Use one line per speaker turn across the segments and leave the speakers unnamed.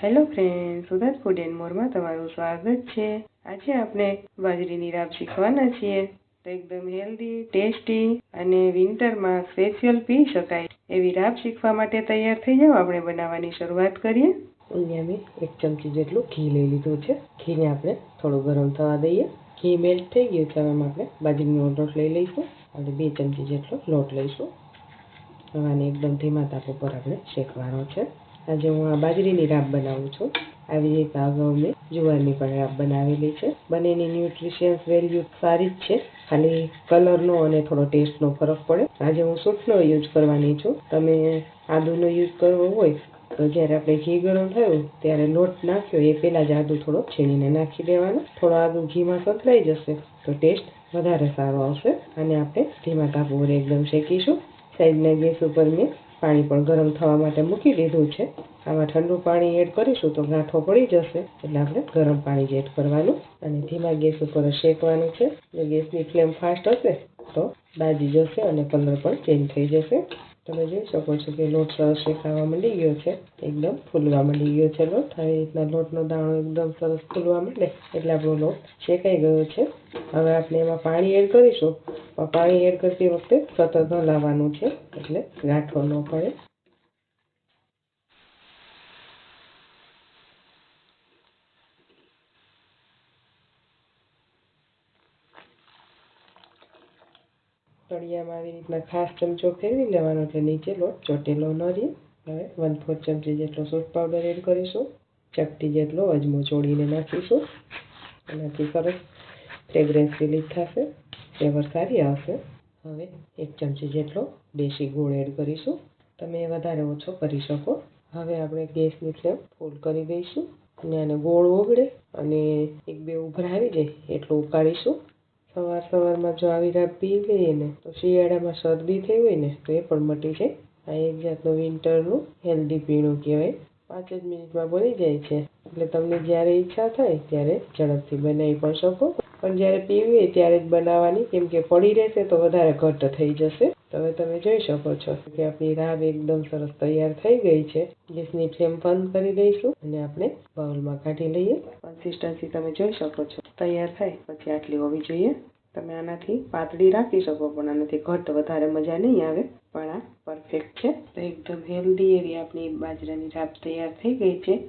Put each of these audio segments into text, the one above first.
Hello friend, Surat food and મોરમાં તમારું સ્વાગત છે। આજે આપણે બાજરીની રાબ શીખવાના છીએ। તો એકદમ હેલ્ધી, ટેસ્ટી અને વિન્ટરમાં સ્પેશિયલ પી શકાય એવી રાબ શીખવા માટે તૈયાર થઈ જાઓ। આપણે બનાવવાની શરૂઆત કરીએ। અહીંયા મેં 1 ચમચી જેટલું ઘી લઈ લીધું છે। ઘીને આપણે થોડું ગરમ થવા દઈએ। ઘી મેલ્ટ થઈ ગયું છે। હવે આપણે બાજરીનો લોટ લઈ લઈશું અને 2 ચમચી જેટલો લોટ લઈશું। હવે આને એકદમ ધીમા તાપ ઉપર આપણે શેકવાનો છે। આજે હું આ બાજરીની રાબ બનાવું છું। આવી રીતે અગાઉ મેં જુવારની પણ રાબ બનાવેલી છે। બંનેની ન્યુટ્રિશિયસ વેલ્યુ સારી જ છે, ખાલી કલરનો અને થોડો ટેસ્ટનો ફરક પડે। આજે હું સૂંઠનો યુઝ કરવાની છું। તમે આદુનો યુઝ કરવો હોય તો જ્યારે આપણે ઘી ગરમ થયું ત્યારે લોટ નાખ્યો એ પહેલાં જ આદુ થોડો છીણીને નાખી દેવાનો। થોડો આદુ ઘીમાં સંતળાઈ જશે તો ટેસ્ટ વધારે સારો આવશે। અને આપણે ધીમા તાપ ઉપર એકદમ શેકીશું। સાઈડના ગેસ ઉપર મેં પાણી પણ ગરમ થવા માટે મૂકી દીધું છે। આમાં ઠંડુ પાણી એડ કરીશું તો ગાંઠો પડી જશે, એટલે આપણે ગરમ પાણી જ એડ કરવાનું અને ધીમા ગેસ ઉપર શેકવાનું છે। જો ગેસની ફ્લેમ ફાસ્ટ હશે તો દાજી જશે અને કલર પણ ચેન્જ થઈ જશે। તમે જોઈ શકો છો કે લોટ સરસ શેકાવા માંડી ગયો છે, એકદમ ફૂલવા માંડી ગયો છે લોટ। આવી રીતના લોટનો દાણો એકદમ સરસ ફૂલવા માંડે એટલે આપણો લોટ શેકાઈ ગયો છે। હવે આપણે એમાં પાણી એડ કરીશું, પણ પાણી એડ કરતી વખતે સતત હલાવવાનું છે એટલે ગાંઠો ન પડે। તળિયામાં આવી રીતના ખાસ ચમચો ફેરવી લેવાનો એટલે નીચે લોટ ચોટેલો ન રહે। હવે 1/4 ચમચી જેટલો સૂંઠ પાવડર એડ કરીશું। ચપટી જેટલો અજમો ચોળીને નાખીશું। એનાથી સરસ ફ્રેગ્રન્સ રિલીઝ થશે, ફ્લેવર સારી આવશે। હવે 1 ચમચી જેટલો દેશી ગોળ એડ કરીશું। તમે વધારે ઓછો કરી શકો। હવે આપણે ગેસની ફ્લેમ ફૂલ કરી દઈશું અને આને ગોળ ઓગળે અને 1-2 ઉભરા આવી જાય એટલું ઉકાળીશું। સવારમાં જો આવી રાબ પી લઈએ ને તો શિયાળામાં શરદી થઈ હોય ને તો એ પણ મટી જાય। આ એક જાતનું વિન્ટરનું હેલ્ધી પીણું કહેવાય। 5 જ મિનિટમાં બની જાય છે, એટલે તમને જ્યારે ઈચ્છા થાય ત્યારે ઝડપથી બનાવી પણ શકો। પણ જ્યારે પીવી હોય ત્યારે જ બનાવવાની, કેમ કે પડી રહેશે તો વધારે ઘટ્ટ થઈ જશે। તો હવે તમે જોઈ શકો છો કે આપણી રાબ એકદમ સરસ તૈયાર થઈ ગઈ છે। ગેસની ફ્લેમ બંધ કરી દઈશું અને આપણે બાઉલમાં કાઢી લઈએ। કન્સિસ્ટન્સી તમે જોઈ શકો છો, તૈયાર થાય પછી આટલી હોવી જોઈએ। તમે આનાથી પાતળી રાખી શકો, પણ આનાથી ઘટ્ટ વધારે મજા નહીં આવે, પણ આ પરફેક્ટ છે। તો એકદમ હેલ્ધી એવી આપણી બાજરાની રાબ તૈયાર થઈ ગઈ છે।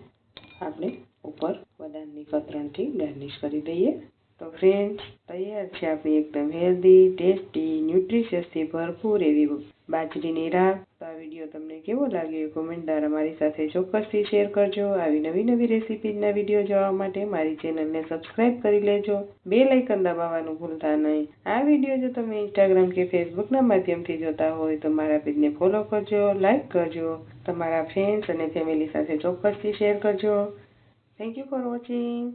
આપણે ઉપર બદામની કતરણથી ગાર્નિશ કરી દઈએ। તો ફ્રેન્ડ્સ, તૈયાર છે આપણી એકદમ હેલ્ધી, ટેસ્ટી, ન્યુટ્રિશિયસથી ભરપૂર એવી બાજરીની રાબ। તો આ વિડીયો તમને કેવો લાગ્યો એ કોમેન્ટ દ્વારા મારી સાથે ચોક્કસથી શેર કરજો। આવી નવી રેસીપીના વિડીયો જોવા માટે મારી ચેનલને સબસ્ક્રાઈબ કરી લેજો। બેલ આઇકન દબાવવાનું ભૂલતા નહીં। આ વિડીયો જો તમે ઇન્સ્ટાગ્રામ કે ફેસબુકના માધ્યમથી જોતા હોય તો મારા પેજને ફોલો કરજો, લાઈક કરજો, તમારા ફ્રેન્ડ્સ અને ફેમિલી સાથે ચોક્કસથી શેર કરજો। Thank you for watching.